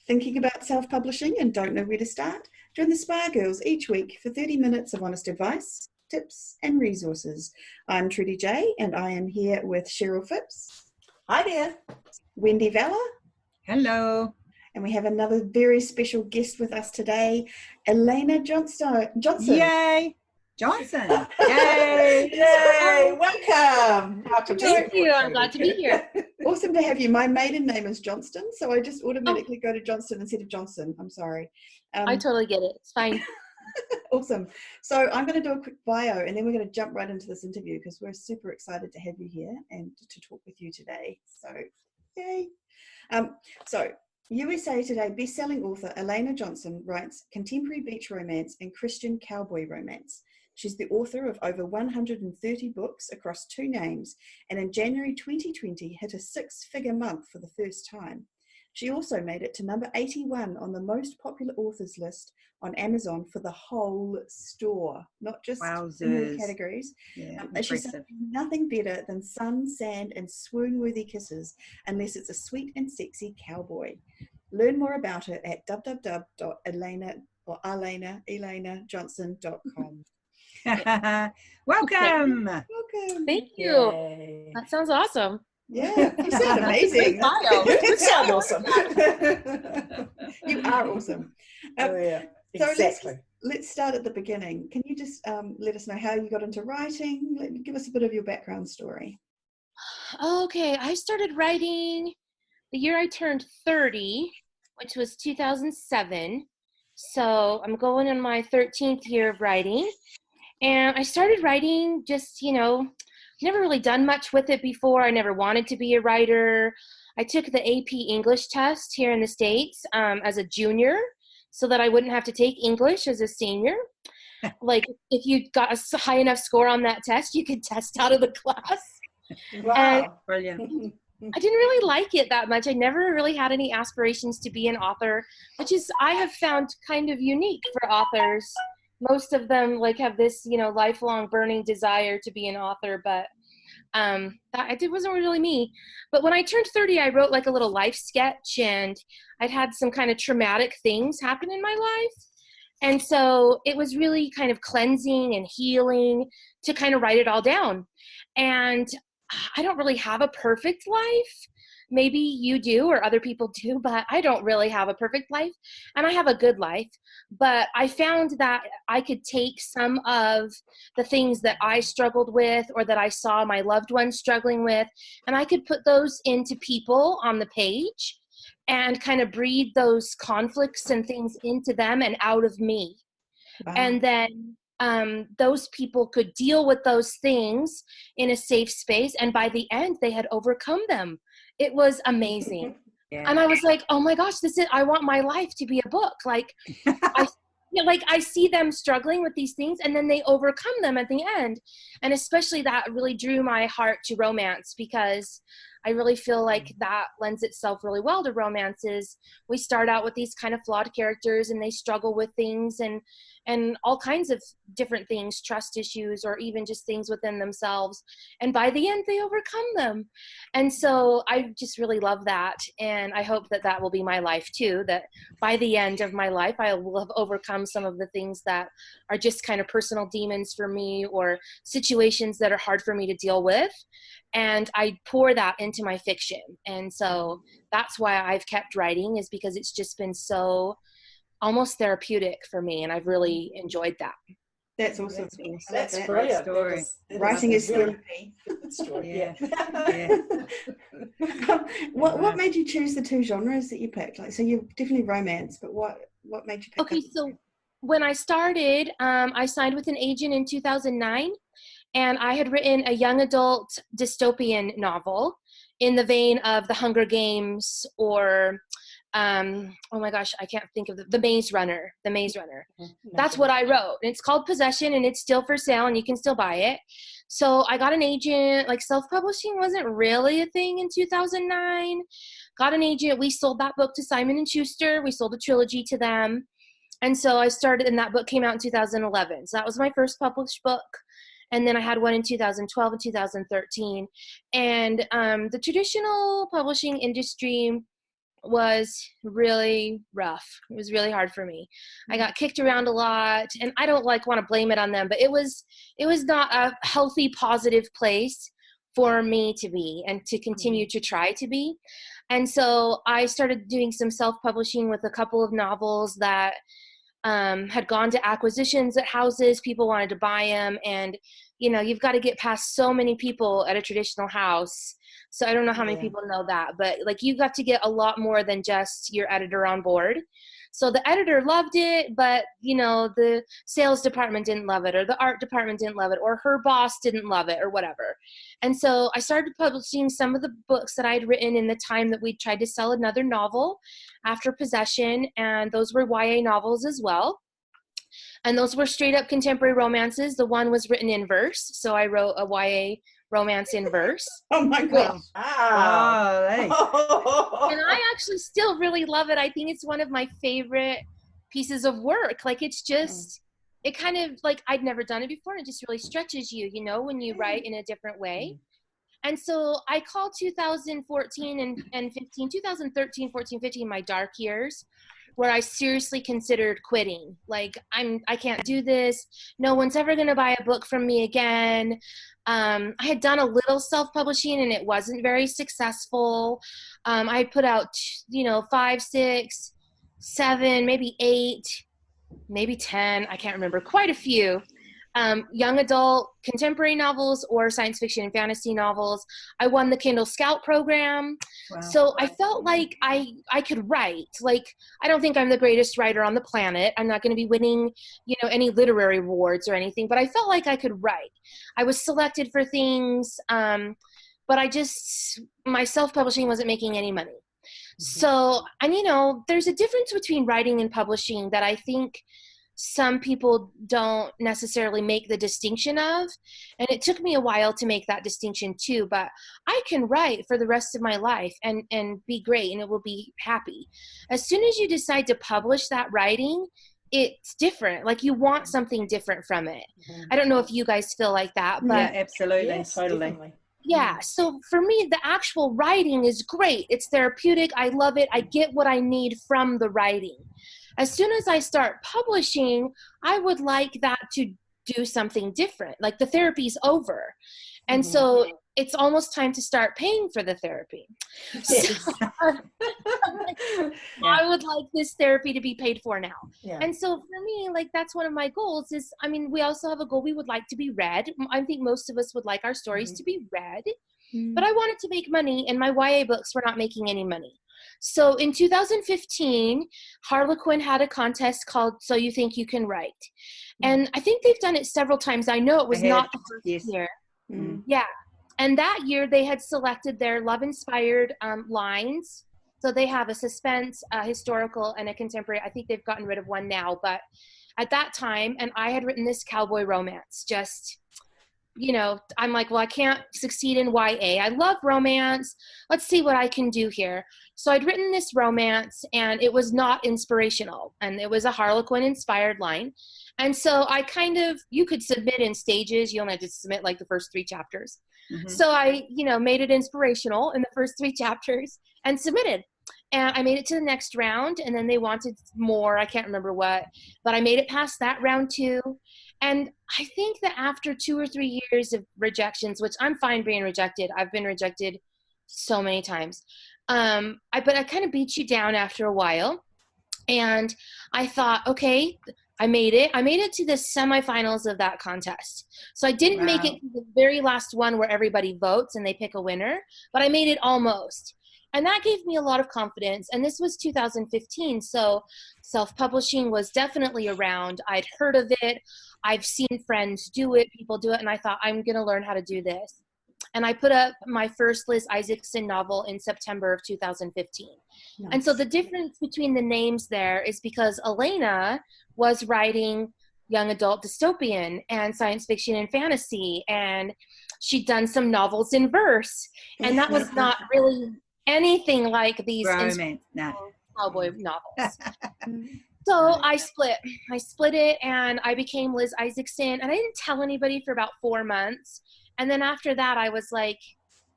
Thinking about self-publishing and don't know where to start? Join the Spa Girls each week for 30 minutes of honest advice, tips and resources. I'm Trudy J and I am here with Cheryl Phipps. Hi there. Wendy Valla. Hello. And we have another very special guest with us today, Elana Johnson. Yay. Johnson. Yay. Yay. Welcome. Thank you. I'm glad to be here. Awesome to have you. My maiden name is Johnston, so I just automatically go to Johnston instead of Johnson. I'm sorry. I totally get it. It's fine. Awesome. So I'm going to do a quick bio and then we're going to jump right into this interview because we're super excited to have you here and to talk with you today. So, yay. So, USA Today bestselling author Elana Johnson writes contemporary beach romance and Christian cowboy romance. She's the author of over 130 books across 2 names, and in January 2020 hit a 6-figure month for the first time. She also made it to number 81 on the most popular authors list on Amazon for the whole store, not just in the categories. Yeah, she said nothing better than sun, sand, and swoon-worthy kisses, unless it's a sweet and sexy cowboy. Learn more about her at www.elenajohnson.com. Welcome. Welcome. Thank you. Yay. That sounds awesome. Yeah, you sound amazing. You sound awesome. You are awesome. Yeah, So exactly. let's start at the beginning. Can you just let us know how you got into writing? Give us a bit of your background story. Okay, I started writing the year I turned 30, which was 2007. So I'm going in my 13th year of writing. And I started writing just, never really done much with it before. I never wanted to be a writer. I took the AP English test here in the States as a junior so that I wouldn't have to take English as a senior. Like if you got a high enough score on that test, you could test out of the class. Wow. And Brilliant. I didn't really like it that much. I never really had any aspirations to be an author, which is I have found kind of unique for authors. Most of them have this, lifelong burning desire to be an author, but it wasn't really me. But when I turned 30, I wrote a little life sketch, and I'd had some kind of traumatic things happen in my life. And so it was really kind of cleansing and healing to kind of write it all down. And I don't really have a perfect life. Maybe you do or other people do, but I don't really have a perfect life, and I have a good life. But I found that I could take some of the things that I struggled with or that I saw my loved ones struggling with, and I could put those into people on the page and kind of breathe those conflicts and things into them and out of me. Wow. And then those people could deal with those things in a safe space. And by the end, they had overcome them. It was amazing. Yeah. And I was like, oh my gosh, I want my life to be a book. I see them struggling with these things and then they overcome them at the end. And especially that really drew my heart to romance, because I really feel like that lends itself really well to romances. We start out with these kind of flawed characters and they struggle with things and all kinds of different things, trust issues, or even just things within themselves. And by the end, they overcome them. And so I just really love that. And I hope that that will be my life too, that by the end of my life, I will have overcome some of the things that are just kind of personal demons for me or situations that are hard for me to deal with. And I pour that into my fiction. And so that's why I've kept writing, is because it's just been so almost therapeutic for me, and I've really enjoyed that. That's awesome. That's brilliant. Story. Writing is really therapy. good story. Yeah. What made you choose the 2 genres that you picked? So you're definitely romance, but what made you pick? Okay, so when I started, I signed with an agent in 2009, and I had written a young adult dystopian novel in the vein of The Hunger Games or oh my gosh, I can't think of the Maze Runner. The Maze Runner. That's what I wrote. And it's called Possession, and it's still for sale, and you can still buy it. So I got an agent. Self-publishing wasn't really a thing in 2009. Got an agent. We sold that book to Simon & Schuster. We sold a trilogy to them. And so I started, and that book came out in 2011. So that was my first published book. And then I had one in 2012 and 2013. And the traditional publishing industry was really rough. It was really hard for me. I got kicked around a lot, and I don't want to blame it on them, but it was not a healthy, positive place for me to be and to continue to try to be. And so I started doing some self-publishing with a couple of novels that had gone to acquisitions at houses. People wanted to buy them, and you've got to get past so many people at a traditional house. So I don't know how many people know that, but like you got to get a lot more than just your editor on board. So the editor loved it, but the sales department didn't love it, or the art department didn't love it, or her boss didn't love it, or whatever. And so I started publishing some of the books that I'd written in the time that we tried to sell another novel after Possession, and those were YA novels as well. And those were straight up contemporary romances. The one was written in verse, so I wrote a YA romance in verse. Oh my gosh. Oh, hey. And I actually still really love it. I think it's one of my favorite pieces of work. Like it's just, it kind of like, I'd never done it before. And it just really stretches you, when you write in a different way. And so I call 2014 and 15, 2013, 14, 15, my dark years, where I seriously considered quitting. Like, I can't do this. No one's ever going to buy a book from me again. I had done a little self-publishing and it wasn't very successful. I put out, 5, 6, 7, maybe 8, maybe 10. I can't remember, quite a few. Young adult contemporary novels or science fiction and fantasy novels. I won the Kindle Scout program. Wow. So I felt like I could write. Like, I don't think I'm the greatest writer on the planet. I'm not going to be winning, any literary awards or anything, but I felt like I could write. I was selected for things, but my self-publishing wasn't making any money. So, and there's a difference between writing and publishing that I think some people don't necessarily make the distinction of. And it took me a while to make that distinction too, but I can write for the rest of my life and be great, and it will be happy. As soon as you decide to publish that writing, it's different. Like you want something different from it. I don't know if you guys feel like that, but yeah, absolutely. Yes, totally. Yeah. So for me, the actual writing is great. It's therapeutic. I love it. I get what I need from the writing. As soon as I start publishing, I would like that to do something different. Like the therapy's over. And so it's almost time to start paying for the therapy. Yes. So, I would like this therapy to be paid for now. Yeah. And so for me, like that's one of my goals is, we also have a goal. We would like to be read. I think most of us would like our stories to be read, but I wanted to make money, and my YA books were not making any money. So in 2015, Harlequin had a contest called So You Think You Can Write. And I think they've done it several times. I know it was not the first year. Yeah. And that year they had selected their love-inspired lines. So they have a suspense, a historical, and a contemporary. I think they've gotten rid of one now. But at that time, and I had written this cowboy romance, just... I'm like, well, I can't succeed in YA. I love romance. Let's see what I can do here. So I'd written this romance, and it was not inspirational, and it was a Harlequin inspired line. And so I you could submit in stages. You only had to submit like the first 3 chapters. So I, made it inspirational in the first 3 chapters and submitted. And I made it to the next round, and then they wanted more. I can't remember what, but I made it past that round 2. And I think that after 2 or 3 years of rejections, which I'm fine being rejected. I've been rejected so many times. But I kind of beat you down after a while. And I thought, okay, I made it. I made it to the semifinals of that contest. So I didn't make it to the very last one where everybody votes and they pick a winner, but I made it almost. And that gave me a lot of confidence. And this was 2015. So self-publishing was definitely around. I'd heard of it. I've seen friends do it, people do it. And I thought, I'm going to learn how to do this. And I put up my first Liz Isaacson novel in September of 2015. Nice. And so the difference between the names there is because Elena was writing young adult dystopian and science fiction and fantasy. And she'd done some novels in verse. And that was not really anything like these cowboy novels. So I split it, and I became Liz Isaacson, and I didn't tell anybody for about 4 months. And then after that, I was like,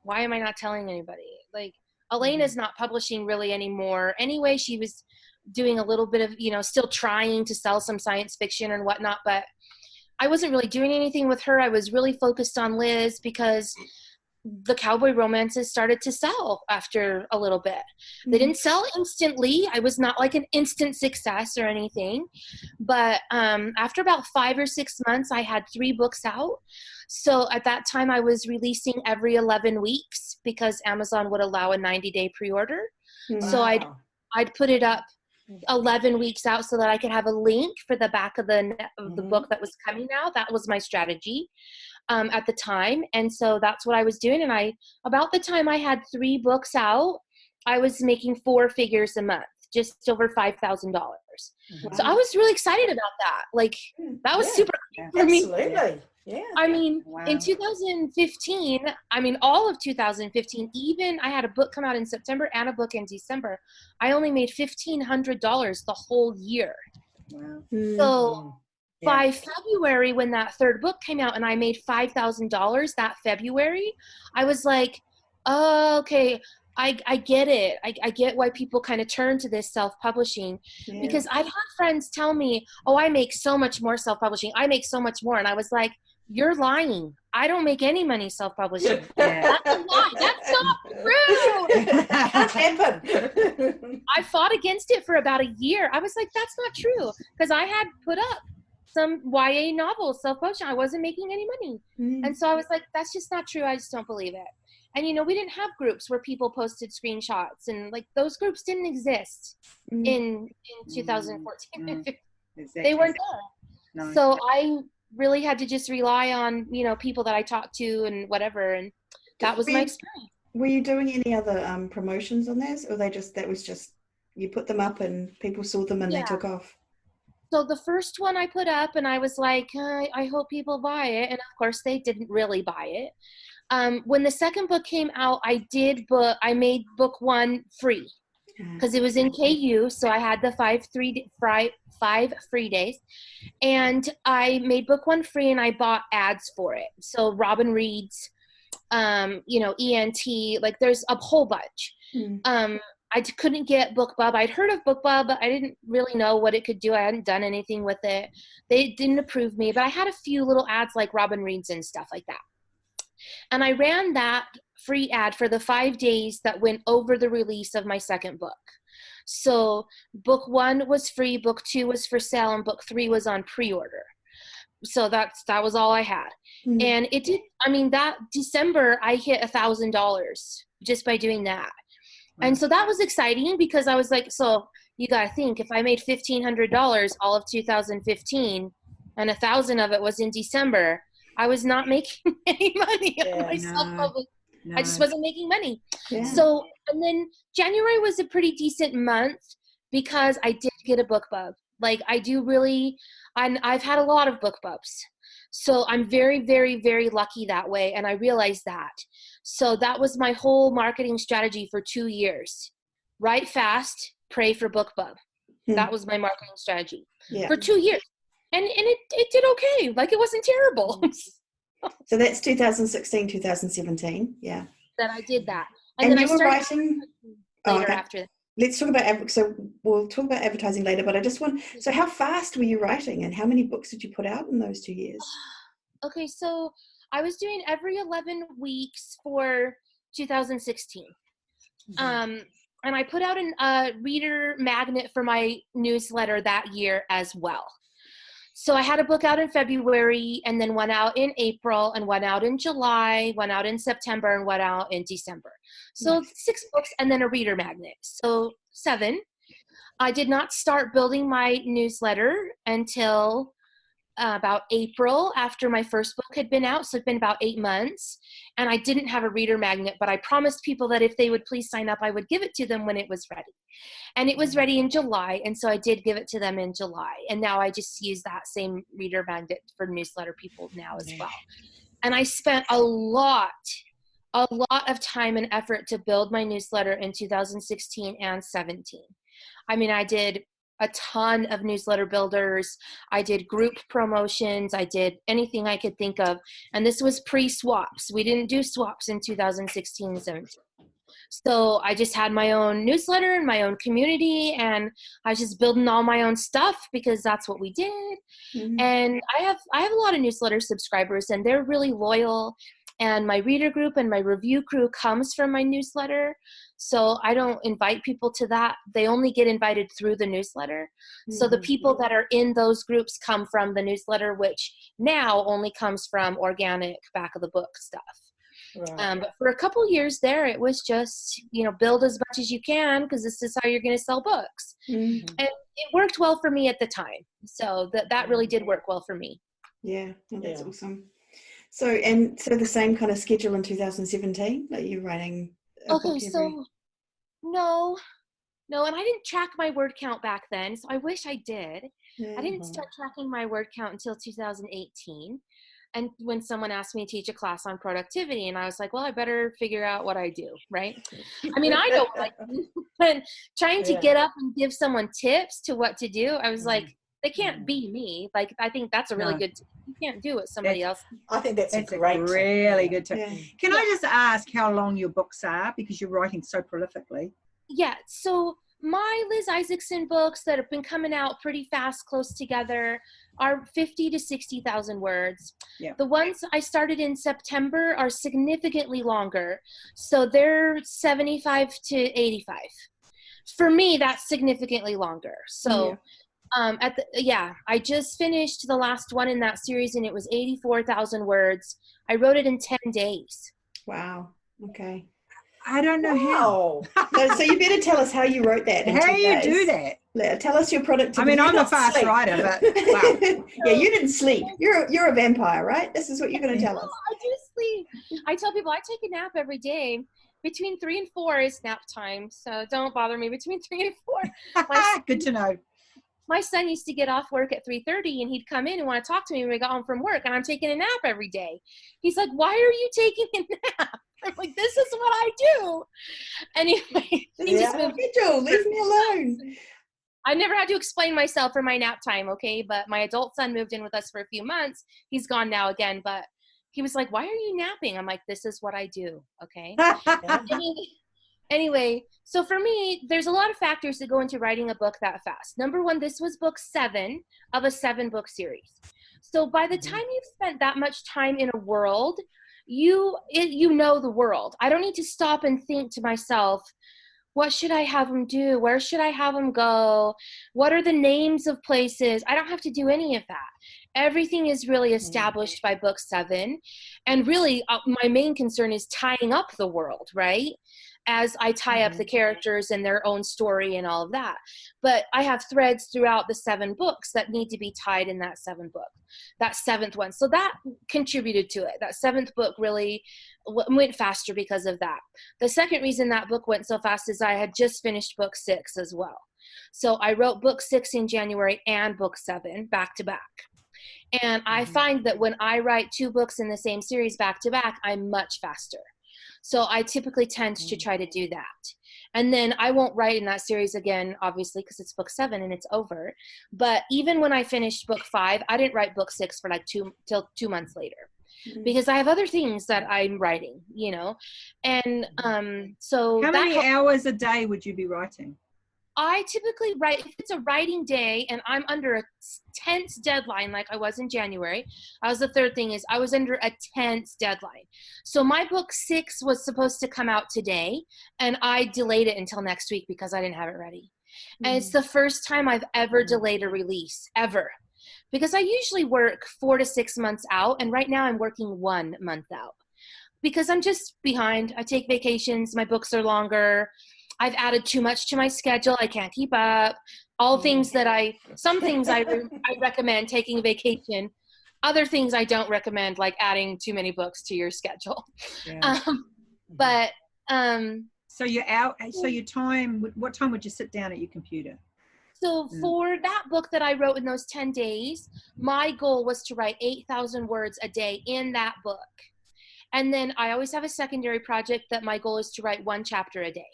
why am I not telling anybody? Like, Elena's not publishing really anymore. Anyway, she was doing a little bit of, still trying to sell some science fiction and whatnot, but I wasn't really doing anything with her. I was really focused on Liz because the cowboy romances started to sell after a little bit. They didn't sell instantly. I was not like an instant success or anything, but after about 5 or 6 months, I had 3 books out. So at that time I was releasing every 11 weeks because Amazon would allow a 90-day pre-order. So I'd put it up 11 weeks out so that I could have a link for the back of the book that was coming out. That was my strategy at the time. And so that's what I was doing. And about the time I had 3 books out, I was making 4 figures a month, just over $5,000. Wow. So I was really excited about that. Like that was super cool for me. Absolutely. Yeah. I mean, in 2015, all of 2015, even I had a book come out in September and a book in December. I only made $1,500 the whole year. Wow. So by February, when that 3rd book came out and I made $5,000 that February, I was like, oh, okay, I get it. I get why people kind of turn to this self-publishing because I've had friends tell me, oh, I make so much more self-publishing. I make so much more. And I was like, you're lying. I don't make any money self-publishing. That's a lie. That's not true. Can't happen. I fought against it for about a year. I was like, that's not true. Because I had put up some YA novels self-publishing. I wasn't making any money. And so I was like, that's just not true. I just don't believe it. And, we didn't have groups where people posted screenshots. And, like, those groups didn't exist in 2014. Exactly. They weren't there. No. So I really had to just rely on, people that I talked to and whatever. And that was my experience. Were you doing any other promotions on this? Or that was just, you put them up and people saw them and they took off? So the first one I put up and I was like, I hope people buy it. And of course they didn't really buy it. When the second book came out, I made book 1 free because it was in KU. So I had the 5 free days and I made book 1 free and I bought ads for it. So Robin Reed's, ENT, like there's a whole bunch. I couldn't get BookBub. I'd heard of BookBub, but I didn't really know what it could do. I hadn't done anything with it. They didn't approve me, but I had a few little ads like Robin Reed's and stuff like that. And I ran that free ad for the 5 days that went over the release of my second book. So book 1 was free, book 2 was for sale, and book 3 was on pre-order. So that was all I had. And it did, that December I hit $1,000 just by doing that. And so that was exciting because I was like, so you got to think, if I made $1,500 all of 2015 and 1,000 of it was in December, I was not making any money on myself. No. I just wasn't making money. So, and then January was a pretty decent month because I did get a BookBub. Like I do really, I've had a lot of BookBubs. So I'm very, very, very lucky that way. And I realized that. So that was my whole marketing strategy for 2 years. Write fast, pray for BookBub. That was my marketing strategy for 2 years. And it did okay. Like it wasn't terrible. So that's 2016, 2017. Yeah. That I did that. And then you I were started writing later after that. Let's talk about, so we'll talk about advertising later, but I just want, so how fast were you writing and how many books did you put out in those 2 years? Okay, so I was doing every 11 weeks for 2016. And I put out a reader magnet for my newsletter that year as well. So I had a book out in February and then one out in April and one out in July, one out in September and one out in December. So 6 books and then a reader magnet. So 7. I did not start building my newsletter until about April after my first book had been out. So it's been about 8 months and I didn't have a reader magnet, but I promised people that if they would please sign up, I would give it to them when it was ready. And it was ready in July. And so I did give it to them in July. And now I just use that same reader magnet for newsletter people now as well. And I spent a lot of time and effort to build my newsletter in 2016 and 17. I did a ton of newsletter builders. I did group promotions. I did anything I could think of. And this was pre-swaps. We didn't do swaps in 2016 and 17. So I just had my own newsletter and my own community, and I was just building all my own stuff because that's what we did. And I have a lot of newsletter subscribers, and they're really loyal. And my reader group and my review crew comes from my newsletter. So I don't invite people to that. They only get invited through the newsletter. So the people that are in those groups come from the newsletter, which now only comes from organic back of the book stuff. Right. But for a couple years there, it was just, build as much as you can because this is how you're going to sell books. And it worked well for me at the time. So that really did work well for me. Yeah, that's awesome. So the same kind of schedule in 2017, like you writing a book so no, and I didn't track my word count back then, so I wish I did. I didn't start tracking my word count until 2018. And when someone asked me to teach a class on productivity, and I was like, well, I better figure out what I do, right? I mean, I know what I do. But trying to get up and give someone tips to what to do, I was like, they can't be me. Like, I think that's a really good tip. You can't do what somebody else. I think that's a really good tip. Yeah. Can I just ask how long your books are, because you're writing so prolifically? Yeah, so my Liz Isaacson books that have been coming out pretty fast, close together, are 50 to 60,000 words. Yeah. The ones I started in September are significantly longer. So they're 75 to 85. For me, that's significantly longer. So I just finished the last one in that series, and it was 84,000 words. I wrote it in 10 days. Wow. Okay. I don't know how. So you better tell us how you wrote that. How do you do that? Tell us your productivity. I mean, I'm a fast writer, but wow. Yeah, you didn't sleep. You're a vampire, right? This is what you're going to tell us. I do sleep. I tell people I take a nap every day. Between 3 and 4 is nap time, so don't bother me between 3 and 4. Good to know. My son used to get off work at 3:30, and he'd come in and want to talk to me when we got home from work, and I'm taking a nap every day. He's like, why are you taking a nap? I'm like, this is what I do. Anyway, Joel, leave me alone. I never had to explain myself for my nap time, okay? But my adult son moved in with us for a few months. He's gone now again, but he was like, why are you napping? I'm like, this is what I do, okay? Anyway, so for me, there's a lot of factors that go into writing a book that fast. Number one, this was book 7 of a 7-book series. So by the time you've spent that much time in a world, you know the world. I don't need to stop and think to myself, what should I have them do? Where should I have them go? What are the names of places? I don't have to do any of that. Everything is really established by book 7. And really, my main concern is tying up the world, right? As I tie up the characters and their own story and all of that. But I have threads throughout the 7 books that need to be tied in that 7th book, that 7th one. So that contributed to it. That 7th book really went faster because of that. The second reason that book went so fast is I had just finished book 6 as well. So I wrote book 6 in January and book 7 back to back. And I find that when I write 2 books in the same series back to back, I'm much faster. So I typically tend to try to do that. And then I won't write in that series again, obviously, because it's book 7 and it's over. But even when I finished book 5, I didn't write book 6 for like 2 months later. Because I have other things that I'm writing, And so how many hours a day would you be writing? I typically write, if it's a writing day and I'm under a tense deadline like I was in January, the third thing is I was under a tense deadline. So my book 6 was supposed to come out today, and I delayed it until next week because I didn't have it ready. And it's the first time I've ever delayed a release, ever. Because I usually work 4 to 6 months out, and right now I'm working 1 month out. Because I'm just behind. I take vacations, my books are longer. I've added too much to my schedule. I can't keep up. Some things I recommend taking a vacation. Other things I don't recommend, like adding too many books to your schedule. Yeah. So you're out. So your time. What time would you sit down at your computer? So for that book that I wrote in those 10 days, my goal was to write 8,000 words a day in that book. And then I always have a secondary project that my goal is to write 1 chapter a day.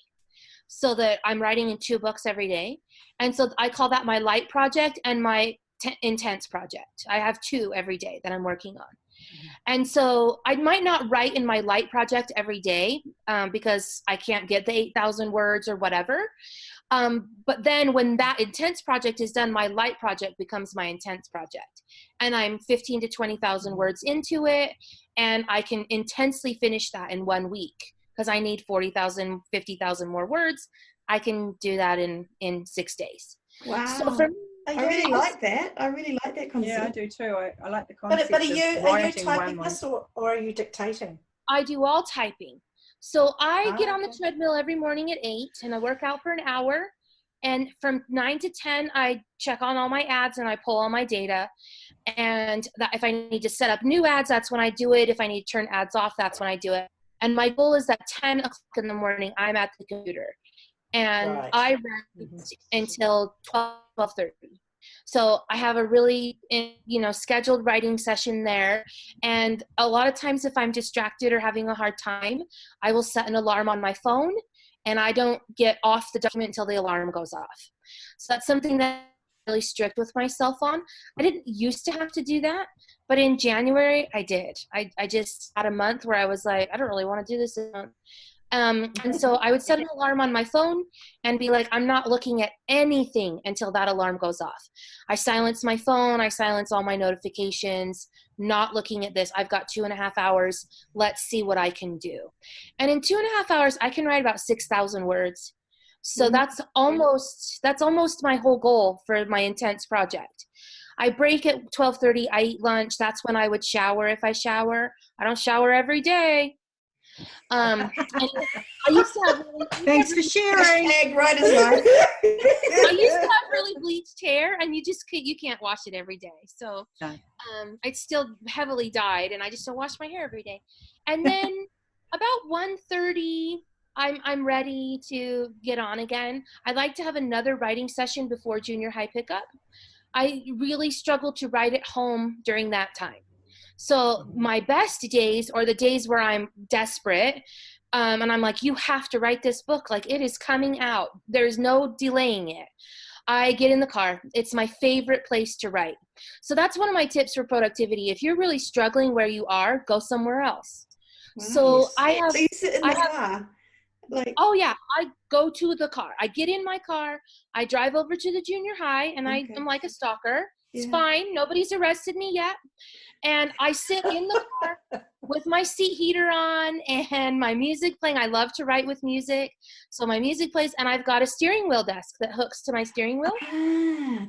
So that I'm writing in 2 books every day. And so I call that my light project and my intense project. I have 2 every day that I'm working on. And so I might not write in my light project every day because I can't get the 8,000 words or whatever. But then when that intense project is done, my light project becomes my intense project. And I'm 15 to 20,000 words into it. And I can intensely finish that in 1 week because I need 40,000, 50,000 more words. I can do that in 6 days. Wow. So for me, I really like that. I really like that concept. Yeah, I do too. I like the concept But are you of writing typing one. this or are you dictating? I do all typing. So I get on the Okay. treadmill every morning at 8 and I work out for an hour. And from 9 to 10, I check on all my ads and I pull all my data. And that if I need to set up new ads, that's when I do it. If I need to turn ads off, that's when I do it. And my goal is that 10 o'clock in the morning, I'm at the computer. And Right. I write until 12:30. So I have a really, scheduled writing session there. And a lot of times if I'm distracted or having a hard time, I will set an alarm on my phone and I don't get off the document until the alarm goes off. So that's something that I'm really strict with myself on. I didn't used to have to do that, but in January I did. I just had a month where I was like, I don't really want to do this this month. And so I would set an alarm on my phone and be like, I'm not looking at anything until that alarm goes off. I silence my phone. I silence all my notifications, not looking at this. I've got 2.5 hours. Let's see what I can do. And in 2.5 hours, I can write about 6,000 words. So that's almost my whole goal for my intense project. I break at 12:30. I eat lunch. That's when I would shower if I shower. I don't shower every day. And I used to have Thanks for sharing. Hashtag right as life. I used to have really bleached hair, and you can't wash it every day. So No. it's still heavily dyed, and I just don't wash my hair every day. And then about 1:30, I'm ready to get on again. I'd like to have another writing session before junior high pickup. I really struggle to write at home during that time. So my best days are the days where I'm desperate and I'm like, you have to write this book. Like, it is coming out. There's no delaying it. I get in the car. It's my favorite place to write. So that's one of my tips for productivity. If you're really struggling where you are, go somewhere else. Wow. So So you sit in the car. Oh yeah, I go to the car. I get in my car. I drive over to the junior high, and Okay. I'm like a stalker. It's Yeah. fine. Nobody's arrested me yet. And I sit in the car with my seat heater on and my music playing. I love to write with music. So my music plays, and I've got a steering wheel desk that hooks to my steering wheel.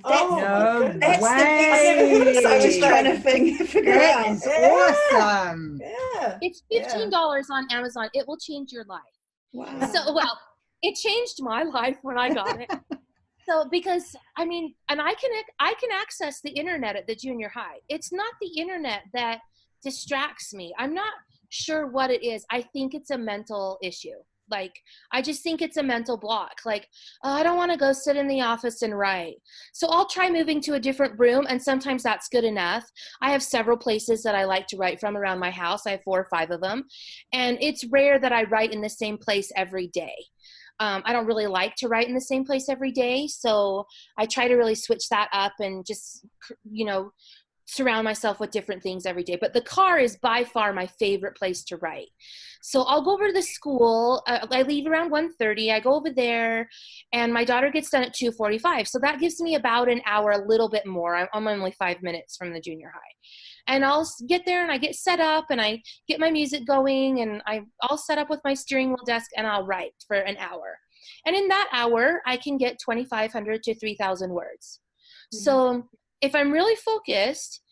Oh, That's way. the piece I was trying to figure That out. is awesome. Yeah. It's $15 on Amazon. It will change your life. Wow. So, well, it changed my life when I got it. So, because I mean, and I can access the internet at the junior high. It's not the internet that distracts me. I'm not sure what it is. I think it's a mental issue. Like, I just think it's a mental block. Like, oh, I don't want to go sit in the office and write. So I'll try moving to a different room, and sometimes that's good enough. I have several places that I like to write from around my house. I have 4 or 5 of them. And it's rare that I write in the same place every day. I don't really like to write in the same place every day. So I try to really switch that up and just, surround myself with different things every day. But the car is by far my favorite place to write. So I'll go over to the school. I leave around 1:30. I go over there, and my daughter gets done at 2:45. So that gives me about an hour, a little bit more. I'm only 5 minutes from the junior high. And I'll get there, and I get set up, and I get my music going, and I'll set up with my steering wheel desk, and I'll write for an hour. And in that hour, I can get 2,500 to 3,000 words. Mm-hmm. So if I'm really focused,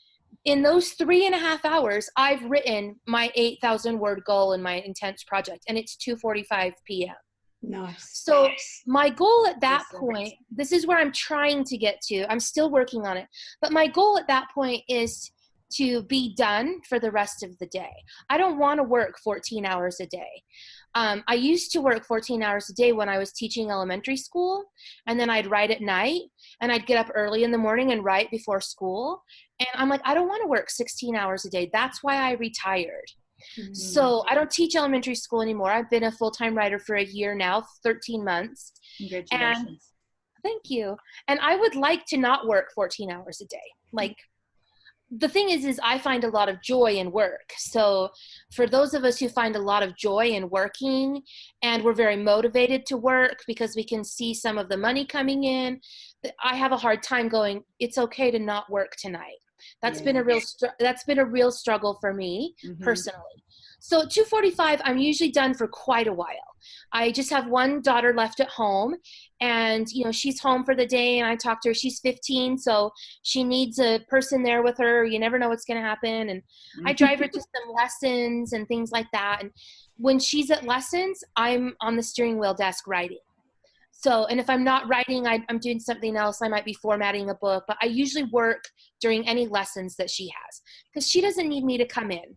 in those 3.5 hours, I've written my 8,000 word goal in my intense project, and it's 2:45 p.m. Nice. So my goal at that point, this is where I'm trying to get to. I'm still working on it. But my goal at that point is to be done for the rest of the day. I don't want to work 14 hours a day. I used to work 14 hours a day when I was teaching elementary school, and then I'd write at night, and I'd get up early in the morning and write before school. And I'm like, I don't want to work 16 hours a day. That's why I retired. Mm-hmm. So I don't teach elementary school anymore. I've been a full-time writer for a year now, 13 months. Congratulations. And thank you. And I would like to not work 14 hours a day. Like, the thing is I find a lot of joy in work. So for those of us who find a lot of joy in working, and we're very motivated to work because we can see some of the money coming in, I have a hard time going, it's okay to not work tonight. That's been a real struggle for me personally. So at 2:45, I'm usually done for quite a while. I just have one daughter left at home, and she's home for the day, and I talk to her. She's 15, so she needs a person there with her. You never know what's going to happen. And I drive her to some lessons and things like that. And when she's at lessons, I'm on the steering wheel desk writing. So, and if I'm not writing, I'm doing something else. I might be formatting a book, but I usually work during any lessons that she has because she doesn't need me to come in.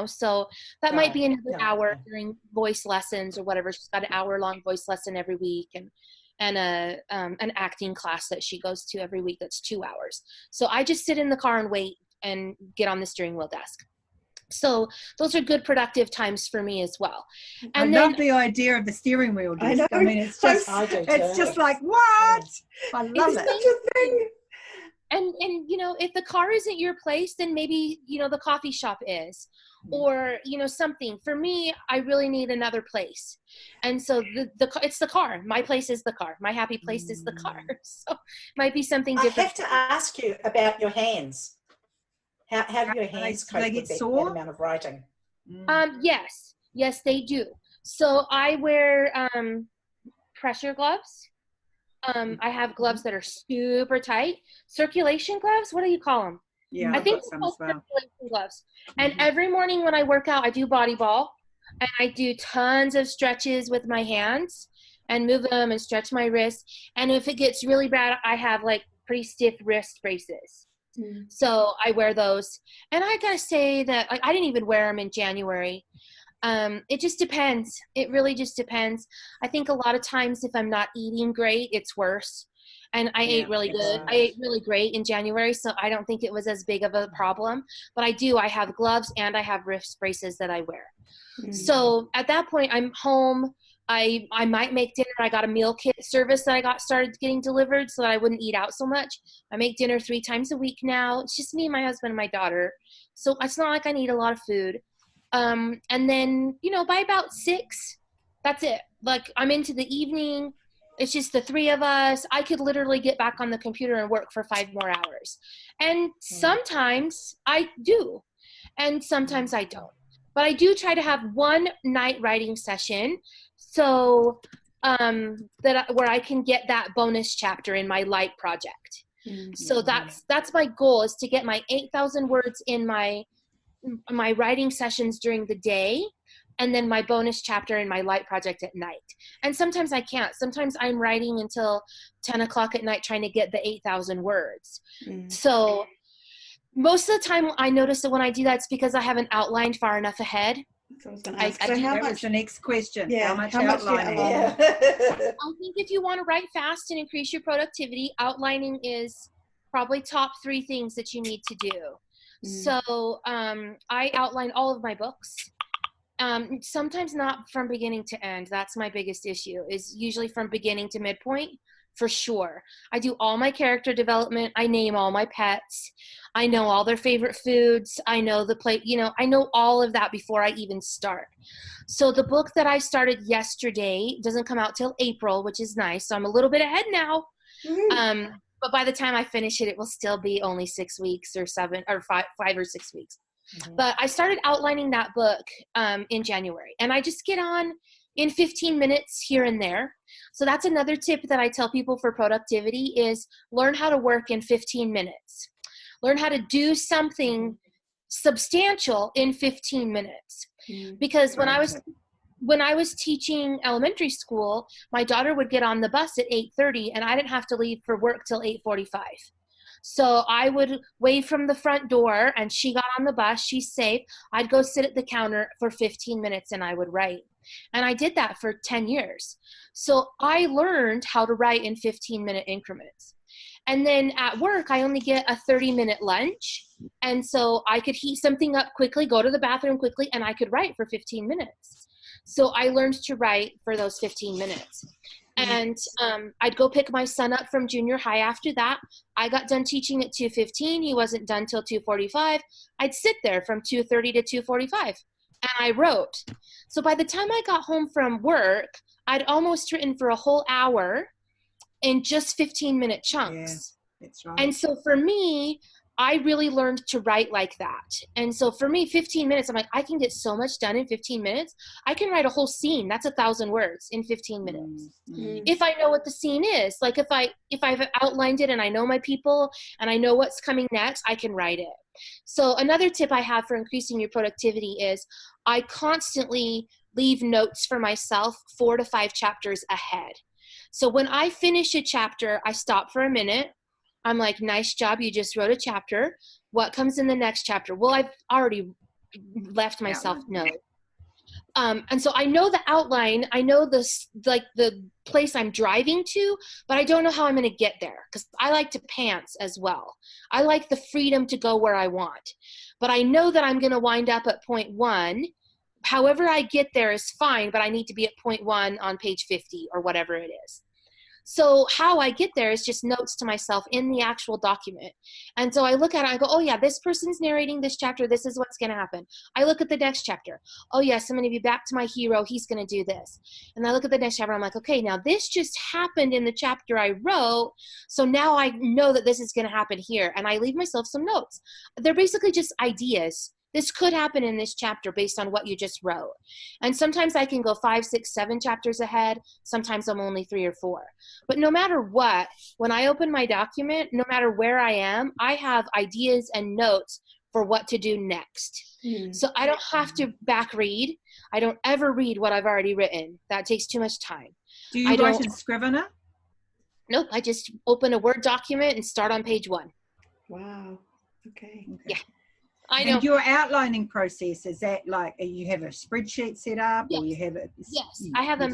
So that might be another hour during voice lessons or whatever. She's got an hour-long voice lesson every week, and an acting class that she goes to every week that's 2 hours. So I just sit in the car and wait and get on the steering wheel desk. So those are good productive times for me as well. And I love the idea of the steering wheel desk. I mean, it's just like, what? I love it. Such a thing. And if the car isn't your place, then maybe the coffee shop is, or something. For me, I really need another place, and so it's the car. My place is the car. My happy place is the car. So it might be something different. I have to ask you about your hands. How do your hands cope with that amount of writing? Yes, they do. So I wear pressure gloves. I have gloves that are super tight. Circulation gloves, what do you call them? Yeah, I think they're called circulation gloves. And every morning when I work out, I do body ball. And I do tons of stretches with my hands and move them and stretch my wrists. And if it gets really bad, I have like pretty stiff wrist braces. So I wear those. And I gotta say that I didn't even wear them in January. It just depends. It really just depends. I think a lot of times if I'm not eating great, it's worse. And I ate really good. I ate really great in January, so I don't think it was as big of a problem. But I have gloves and I have wrist braces that I wear. So at that point, I'm home. I might make dinner. I got a meal kit service that I got started getting delivered so that I wouldn't eat out so much. I make dinner 3 times a week now. It's just me, my husband, and my daughter. So it's not like I need a lot of food. And then, by about 6, that's it. Like I'm into the evening. It's just the 3 of us. I could literally get back on the computer and work for 5 more hours. And sometimes I do, and sometimes I don't. But I do try to have one night writing session so where I can get that bonus chapter in my light project. So that's my goal, is to get my 8,000 words in my writing sessions during the day, and then my bonus chapter in my light project at night. And sometimes I can't. Sometimes I'm writing until 10 o'clock at night trying to get the 8,000 words. So most of the time I notice that when I do that, it's because I haven't outlined far enough ahead. So I was going to ask, that was the next question. Yeah, how much do you outlining? outline? I think if you want to write fast and increase your productivity, outlining is probably top 3 things that you need to do. So I outline all of my books. Sometimes not from beginning to end. That's my biggest issue, is usually from beginning to midpoint, for sure. I do all my character development. I name all my pets. I know all their favorite foods. I know I know all of that before I even start. So the book that I started yesterday doesn't come out till April, which is nice. So I'm a little bit ahead now. But by the time I finish it, it will still be only 6 weeks or 7 or 5 or 6 weeks. But I started outlining that book in January, and I just get on in 15 minutes here and there. So that's another tip that I tell people for productivity, is learn how to work in 15 minutes. Learn how to do something substantial in 15 minutes. Because when I was teaching elementary school, my daughter would get on the bus at 8:30, and I didn't have to leave for work till 8:45. So I would wave from the front door, and she got on the bus. She's safe. I'd go sit at the counter for 15 minutes, and I would write. And I did that for 10 years. So I learned how to write in 15-minute increments. And then at work, I only get a 30-minute lunch. And so I could heat something up quickly, go to the bathroom quickly, and I could write for 15 minutes. So I learned to write for those 15 minutes. And I'd go pick my son up from junior high after that. I got done teaching at 2:15. He wasn't done till 2:45. I'd sit there from 2:30 to 2:45 and I wrote. So by the time I got home from work, I'd almost written for a whole hour in just 15-minute chunks. Yeah, that's right. And so for me, I really learned to write like that. And so for me, 15 minutes, I'm like, I can get so much done in 15 minutes. I can write a whole scene. That's 1,000 words in 15 minutes. If I know what the scene is, like if I've outlined it and I know my people and I know what's coming next, I can write it. So another tip I have for increasing your productivity is I constantly leave notes for myself 4 to 5 chapters ahead. So when I finish a chapter, I stop for a minute. I'm like, nice job, you just wrote a chapter. What comes in the next chapter? Well, I've already left myself notes. And so I know the outline, I know this, like the place I'm driving to, but I don't know how I'm going to get there because I like to pants as well. I like the freedom to go where I want, but I know that I'm going to wind up at point 1. However I get there is fine, but I need to be at point 1 on page 50 or whatever it is. So how I get there is just notes to myself in the actual document. And so I look at it, I go, oh yeah, this person's narrating this chapter. This is what's going to happen. I look at the next chapter. Oh yes, I'm going to be back to my hero. He's going to do this. And I look at the next chapter. I'm like, okay, now this just happened in the chapter I wrote. So now I know that this is going to happen here. And I leave myself some notes. They're basically just ideas. This could happen in this chapter based on what you just wrote. And sometimes I can go 5, 6, 7 chapters ahead. Sometimes I'm only 3 or 4. But no matter what, when I open my document, no matter where I am, I have ideas and notes for what to do next. So I don't have to back read. I don't ever read what I've already written. That takes too much time. Do you write in Scrivener? Nope. I just open a Word document and start on page 1. Wow. Okay. Yeah. I know. And your outlining process, is that like you have a spreadsheet set up, or you have a? Yes, I have a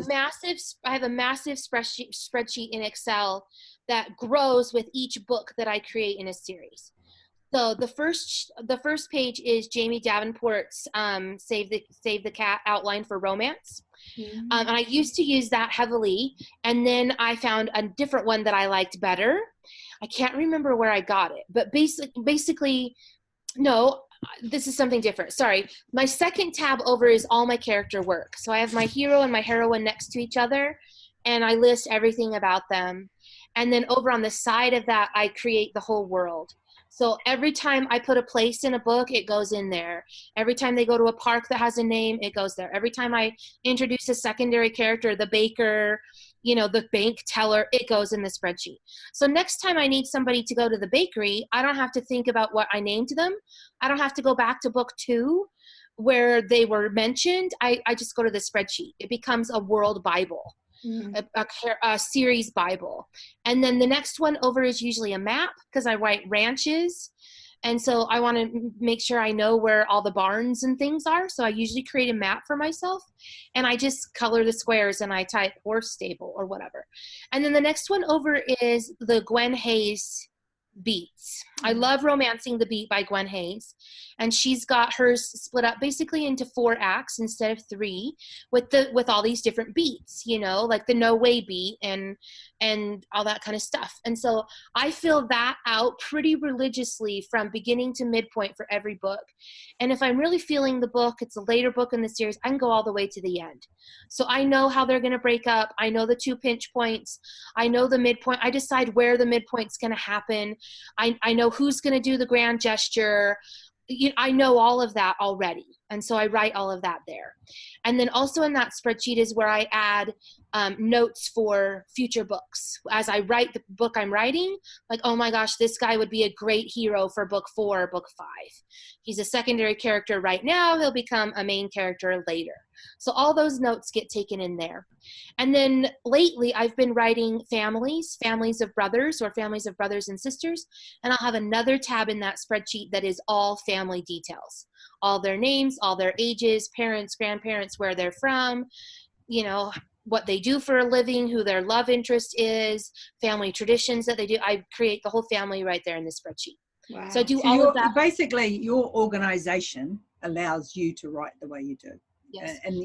massive spreadsheet in Excel that grows with each book that I create in a series. So the first page is Jamie Davenport's Save the Cat outline for romance. And I used to use that heavily, and then I found a different one that I liked better. I can't remember where I got it, but basically. No, this is something different. Sorry. My second tab over is all my character work. So I have my hero and my heroine next to each other, and I list everything about them. And then over on the side of that, I create the whole world. So every time I put a place in a book, it goes in there. Every time they go to a park that has a name, it goes there. Every time I introduce a secondary character, the baker, the bank teller, it goes in the spreadsheet. So next time I need somebody to go to the bakery, I don't have to think about what I named them. I don't have to go back to book 2 where they were mentioned. I just go to the spreadsheet. It becomes a world Bible. A series Bible. And then the next one over is usually a map because I write ranches. And so I want to make sure I know where all the barns and things are. So I usually create a map for myself and I just color the squares and I type horse stable or whatever. And then the next one over is the Gwen Hayes beats. I love Romancing the Beat by Gwen Hayes. And she's got hers split up basically into 4 acts instead of 3 with all these different beats, like the no way beat and all that kind of stuff. And so I fill that out pretty religiously from beginning to midpoint for every book. And if I'm really feeling the book, it's a later book in the series, I can go all the way to the end. So I know how they're going to break up. I know the 2 pinch points. I know the midpoint. I decide where the midpoint's going to happen. I know who's going to do the grand gesture. I know all of that already. And so I write all of that there. And then also in that spreadsheet is where I add notes for future books. As I write the book I'm writing, like, oh my gosh, this guy would be a great hero for book 4 or book 5. He's a secondary character right now. He'll become a main character later. So all those notes get taken in there. And then lately I've been writing families of brothers or families of brothers and sisters. And I'll have another tab in that spreadsheet that is all family details. All their names, all their ages, parents, grandparents, where they're from, what they do for a living, who their love interest is, family traditions that they do. I create the whole family right there in the spreadsheet. Wow. So I do all of that. Basically, your organization allows you to write the way you do. Yes. And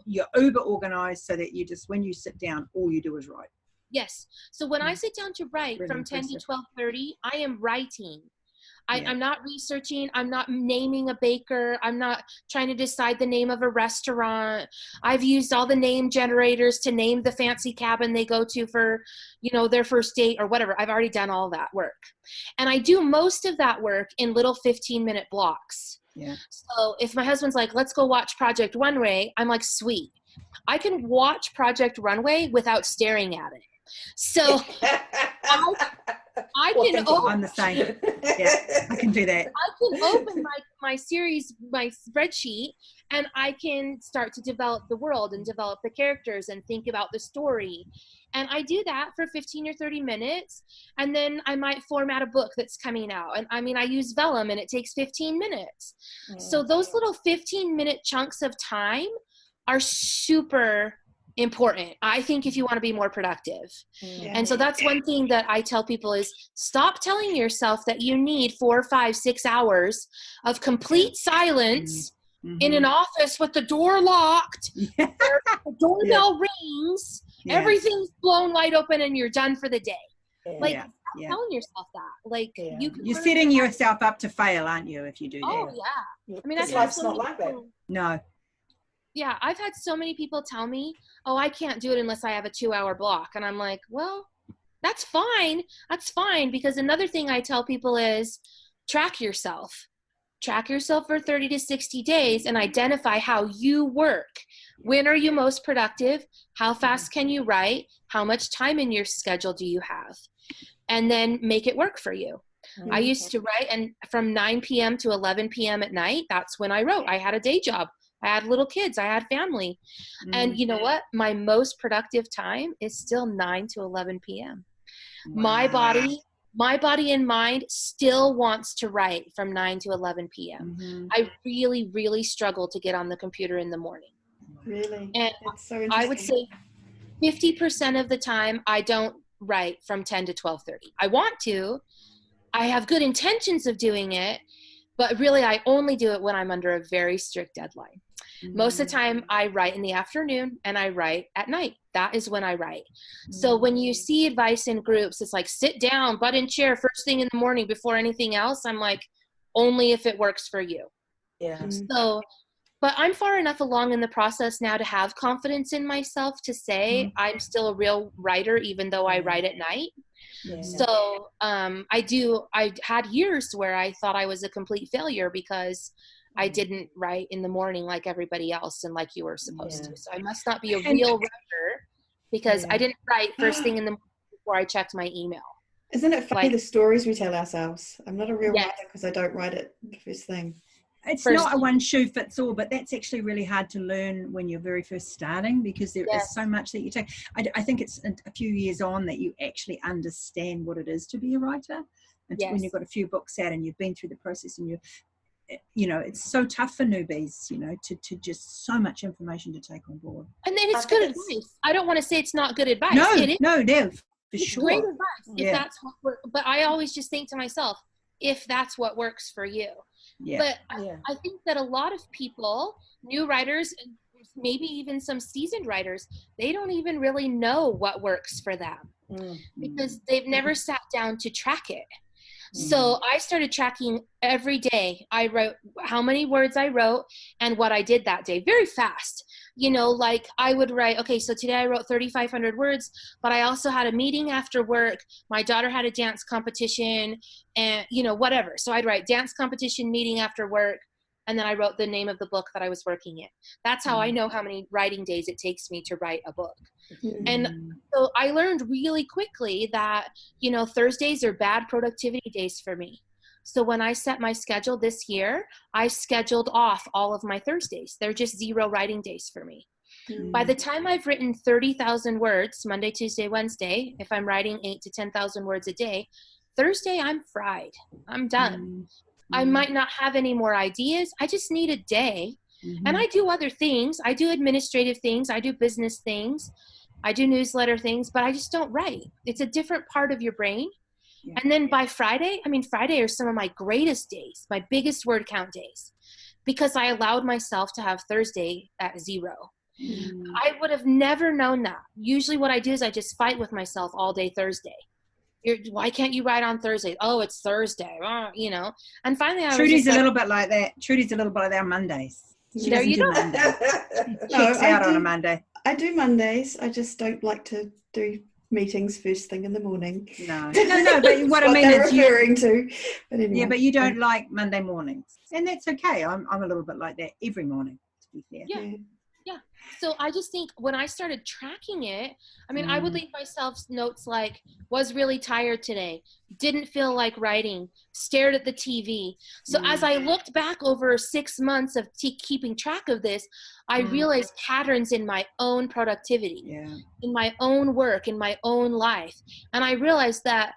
you're uber organized so that you just, when you sit down, all you do is write. Yes. So when I sit down to write Really from 10 impressive. to 12:30, I am writing. Yeah. I'm not researching. I'm not naming a baker. I'm not trying to decide the name of a restaurant. I've used all the name generators to name the fancy cabin they go to for, their first date or whatever. I've already done all that work. And I do most of that work in little 15-minute blocks. Yeah. So if my husband's like, let's go watch Project Runway, I'm like, sweet. I can watch Project Runway without staring at it. So I can open. I'm the same. Yeah, I can do that. I can open my series, my spreadsheet, and I can start to develop the world and develop the characters and think about the story. And I do that for 15 or 30 minutes. And then I might format a book that's coming out. And I use Vellum and it takes 15 minutes. So those little 15-minute chunks of time are super important, I think, if you want to be more productive. And so that's one thing that I tell people is stop telling yourself that you need 4, 5, 6 hours of complete silence in an office with the door locked, the doorbell rings, everything's blown wide open, and you're done for the day. Stop telling yourself that. You're setting yourself up to fail, aren't you, if you do that? Oh yeah. Because life's not like that. No. Yeah, I've had so many people tell me, oh, I can't do it unless I have a 2-hour block. And I'm like, well, that's fine. That's fine. Because another thing I tell people is track yourself. Track yourself for 30 to 60 days and identify how you work. When are you most productive? How fast can you write? How much time in your schedule do you have? And then make it work for you. I used to write, and from 9 p.m. to 11 p.m. at night, that's when I wrote. I had a day job. I had little kids. I had family. And you know what? My most productive time is still 9 to 11 p.m. Wow. My body and mind still wants to write from 9 to 11 p.m. I really, really struggle to get on the computer in the morning. Really? And that's so interesting. I would say 50% of the time I don't write from 10 to 12:30. I want to. I have good intentions of doing it, but really I only do it when I'm under a very strict deadline. Most of the time I write in the afternoon and I write at night. That is when I write. So when you see advice in groups, it's like, sit down, butt in chair first thing in the morning before anything else. I'm like, only if it works for you. Yeah. So, but I'm far enough along in the process now to have confidence in myself to say I'm still a real writer, even though I write at night. Yeah. So I had years where I thought I was a complete failure because I didn't write in the morning like everybody else and like you were supposed to. So I must not be a real writer because I didn't write first thing in the morning before I checked my email. Isn't it funny the stories we tell ourselves? I'm not a real writer because I don't write it the first thing. It's not a one shoe fits all, but that's actually really hard to learn when you're very first starting because there is so much that you take. I think it's a few years on that you actually understand what it is to be a writer. And when you've got a few books out and you've been through the process and it's so tough for newbies, to just so much information to take on board. And then it's good advice. I don't want to say it's not good advice. No, for it's sure. Great advice if that's what but I always just think to myself, if that's what works for you. Yeah. But I think that a lot of people, new writers, maybe even some seasoned writers, they don't even really know what works for them because they've never sat down to track it. So I started tracking every day. I wrote how many words I wrote and what I did that day very fast. Like I would write, okay, so today I wrote 3,500 words, but I also had a meeting after work. My daughter had a dance competition and, whatever. So I'd write dance competition, meeting after work. And then I wrote the name of the book that I was working in. That's how I know how many writing days it takes me to write a book. And so I learned really quickly that, Thursdays are bad productivity days for me. So when I set my schedule this year, I scheduled off all of my Thursdays. They're just 0 writing days for me. By the time I've written 30,000 words, Monday, Tuesday, Wednesday, if I'm writing 8 to 10,000 words a day, Thursday I'm fried. I'm done. I might not have any more ideas. I just need a day. And I do other things. I do administrative things. I do business things. I do newsletter things, but I just don't write. It's a different part of your brain. And then by Friday, Friday are some of my greatest days, my biggest word count days, because I allowed myself to have Thursday at 0. I would have never known that. Usually what I do is I just fight with myself all day Thursday. Why can't you write on Thursday? Oh, it's Thursday, you know. And finally I Trudy's was a little bit like that. Trudy's a little bit like that on Mondays. She there doesn't you do go. Mondays. She checks out on a Monday. I do Mondays. I just don't like to do meetings first thing in the morning. No, but what I mean is referring to. But anyway. Yeah, but you don't like Monday mornings, and that's okay. I'm a little bit like that every morning, to be fair. Yeah. So I just think when I started tracking it, I mean, I would leave myself notes like, was really tired today, didn't feel like writing, stared at the TV. So as I looked back over 6 months of keeping track of this, I realized patterns in my own productivity, in my own work, in my own life. And I realized that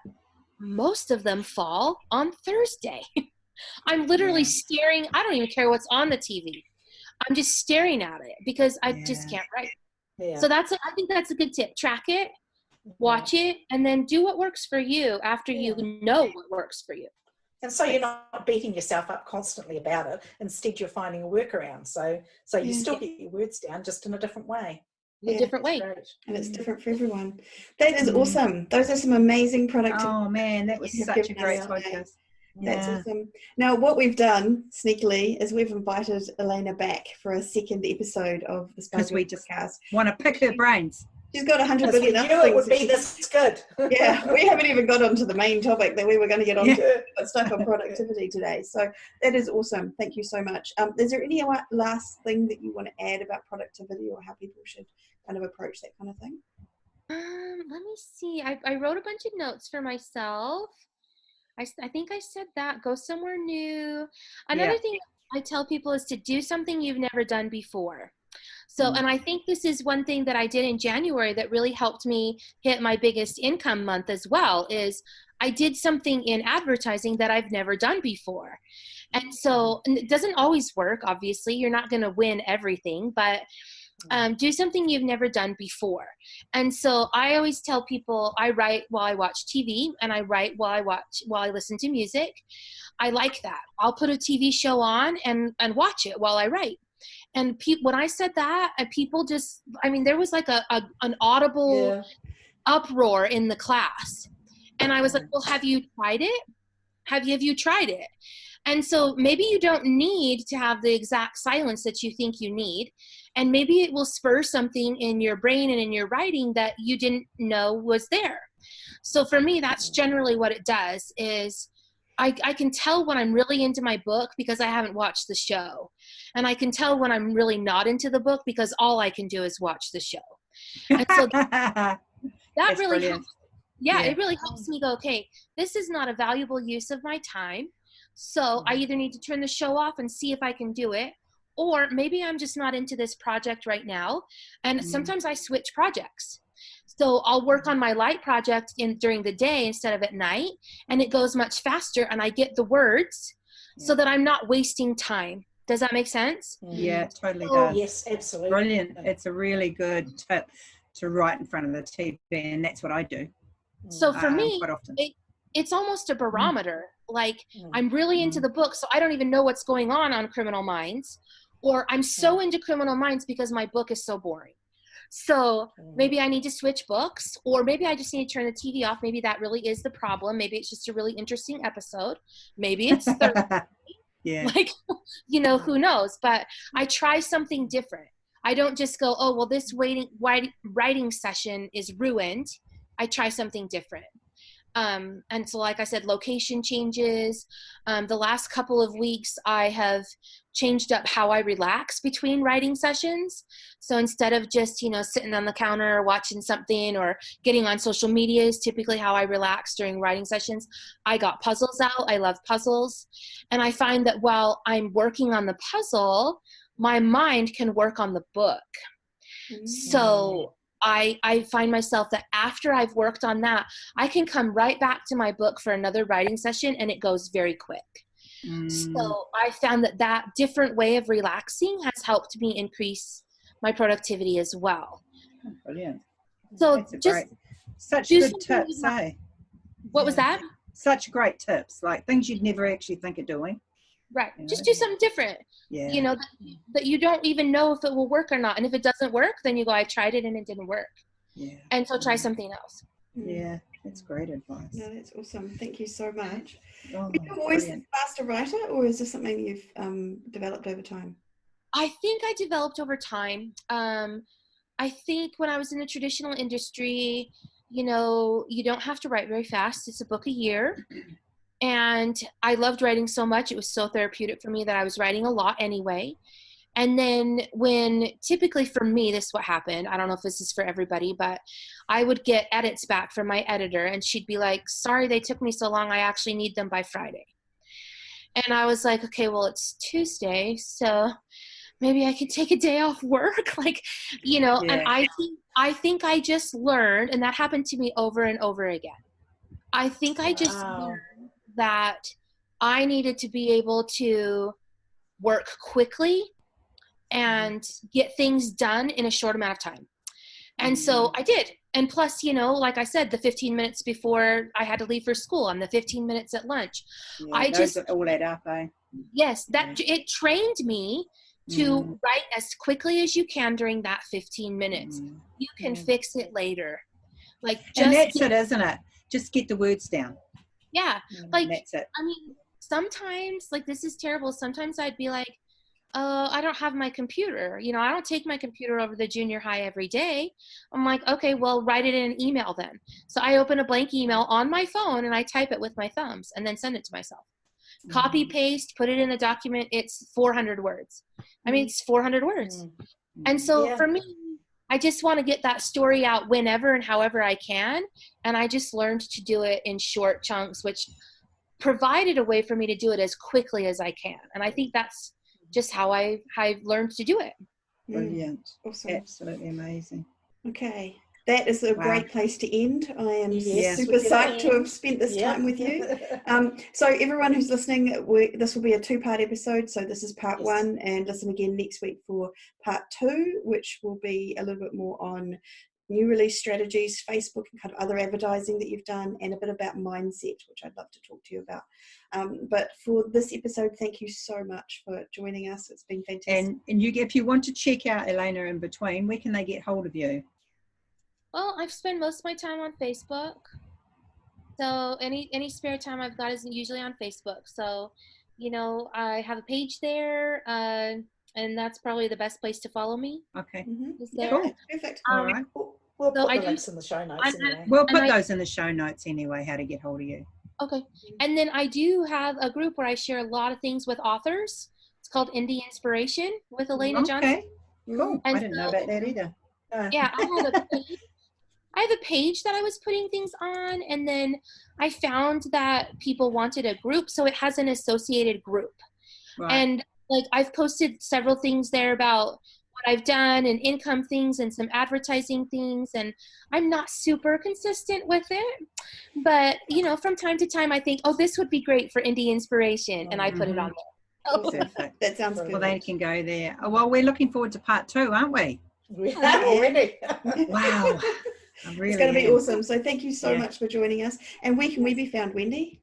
most of them fall on Thursday. I'm literally staring. I don't even care what's on the TV. I'm just staring at it because I just can't write. So I think that's a good tip. Track it, watch it, and then do what works for you after you know what works for you. And so you're not beating yourself up constantly about it. Instead, you're finding a workaround. So you still get your words down, just in a different way. A different way. Great. And it's different for everyone. That is awesome. Those are some amazing productivity. Oh man, that was such a great podcast. That's awesome. Now, what we've done sneakily is we've invited Elena back for a second episode of the because we just podcast. Want to pick her brains. She's got 100 billion other things. It would be this good. Yeah, we haven't even got onto the main topic that we were going to get onto, but stuck on productivity today. So that is awesome. Thank you so much. Is there any last thing that you want to add about productivity or how people should kind of approach that kind of thing? Let me see. I wrote a bunch of notes for myself. I think I said that. Go somewhere new. Another thing I tell people is to do something you've never done before. So, and I think this is one thing that I did in January that really helped me hit my biggest income month as well, is I did something in advertising that I've never done before. And so it doesn't always work, obviously. You're not going to win everything, but do something you've never done before. And so I always tell people I write while I watch TV, and I write while I listen to music. I like that. I'll put a TV show on and watch it while I write. And when I said that, people just, I mean, there was like an audible uproar in the class. And I was like, well, have you tried it? Have you tried it? And so maybe you don't need to have the exact silence that you think you need. And maybe it will spur something in your brain and in your writing that you didn't know was there. So for me, that's generally what it does is I can tell when I'm really into my book because I haven't watched the show. And I can tell when I'm really not into the book because all I can do is watch the show. And so that really helps. Yeah, it really helps me go, okay, this is not a valuable use of my time. So I either need to turn the show off and see if I can do it, or maybe I'm just not into this project right now. And sometimes I switch projects. So I'll work on my light project during the day instead of at night, and it goes much faster and I get the words so that I'm not wasting time. Does that make sense? Yeah, it totally does. Yes, absolutely. Brilliant. It's a really good tip to write in front of the TV, and that's what I do. So for me, quite often. It's almost a barometer. Like I'm really into the book, so I don't even know what's going on Criminal Minds, or I'm so into Criminal Minds because my book is so boring. So maybe I need to switch books, or maybe I just need to turn the TV off. Maybe that really is the problem. Maybe it's just a really interesting episode. Maybe it's like, who knows? But I try something different. I don't just go, oh, well, this writing session is ruined. I try something different. And so, like I said, location changes. The last couple of weeks, I have changed up how I relax between writing sessions. So instead of just, sitting on the counter or watching something or getting on social media is typically how I relax during writing sessions. I got puzzles out. I love puzzles. And I find that while I'm working on the puzzle, my mind can work on the book. So I find myself that after I've worked on that, I can come right back to my book for another writing session, and it goes very quick. So I found that different way of relaxing has helped me increase my productivity as well. Brilliant. So such good tips, eh? What was that? Such great tips, like things you'd never actually think of doing. Right. You know? Just do something different. Yeah. You know, that you don't even know if it will work or not. And if it doesn't work, then you go, I tried it and it didn't work. Yeah. And so try something else. Yeah. That's great advice. No, that's awesome. Thank you so much. Oh, Were you always a brilliant. faster writer, or is this something you've developed over time? I think I developed over time. I think when I was in the traditional industry, you know, you don't have to write very fast. It's a book a year. And I loved writing so much. It was so therapeutic for me that I was writing a lot anyway. And then when typically for me, this is what happened. I don't know if this is for everybody, but I would get edits back from my editor and she'd be like, sorry, they took me so long. I actually need them by Friday. And I was like, okay, well, it's Tuesday. So maybe I could take a day off work. Like, you know, Yeah. and I think I just learned, and that happened to me over and over again. I think I just learned that I needed to be able to work quickly and get things done in a short amount of time. And so I did. And plus, you know, like I said, the 15 minutes before I had to leave for school and the 15 minutes at lunch. Yeah, I those just all add up, eh? Yes, that it trained me to write as quickly as you can during that 15 minutes. You can fix it later. Like just and that's it, isn't it? Just get the words down. Yeah. Like That's it. I mean, sometimes, like, this is terrible. Sometimes I'd be like, I don't have my computer. You know, I don't take my computer over to junior high every day. I'm like, okay, well, write it in an email then. So I open a blank email on my phone and I type it with my thumbs and then send it to myself. Copy, paste, put it in a document. It's 400 words. I mean, it's 400 words. And so for me, I just want to get that story out whenever and however I can. And I just learned to do it in short chunks, which provided a way for me to do it as quickly as I can. And I think that's just how I've learned to do it. Brilliant. Awesome. Absolutely amazing. Okay. That is a great place to end. I am super look at psyched to that. have spent this time with you. So everyone who's listening, this will be a 2-part episode. So this is part 1, and listen again next week for part 2, which will be a little bit more on new release strategies, Facebook and kind of other advertising that you've done, and a bit about mindset, which I'd love to talk to you about. But for this episode, thank you so much for joining us. It's been fantastic. And you, if you want to check out Elena in between, where can they get hold of you? Well, I've spent most of my time on Facebook. So any spare time I've got is usually on Facebook. So, you know, I have a page there, and that's probably the best place to follow me. Okay. Is there. Cool. Perfect. All right. We'll put I the do- links in the show notes anyway. We'll put those in the show notes anyway, how to get hold of you. Okay. And then I do have a group where I share a lot of things with authors. It's called Indie Inspiration with Elana Johnson. Okay. Cool. And I didn't know about that either. Yeah, I have a page that I was putting things on, and then I found that people wanted a group, so it has an associated group. Right. And like I've posted several things there about what I've done and income things and some advertising things, and I'm not super consistent with it, but you know, from time to time I think, oh, this would be great for Indie Inspiration, and I put it on there. Perfect. That sounds good. Well, they can go there. Oh, well, we're looking forward to part 2, aren't we? We are already. Wow. Really it's going to be awesome. So thank you so much for joining us. And where can we be found, Wendy?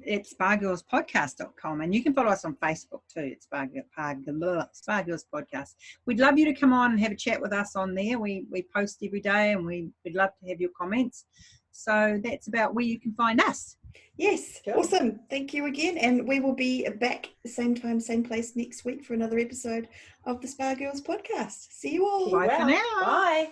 It's bargirlspodcast.com, and you can follow us on Facebook too. It's Bar Girls Podcast. We'd love you to come on and have a chat with us on there. We post every day, and we'd love to have your comments. So that's about where you can find us. Yes, awesome. Thank you again. And we will be back same time, same place next week for another episode of the Spa Girls Podcast. See you all. Bye for now. Bye.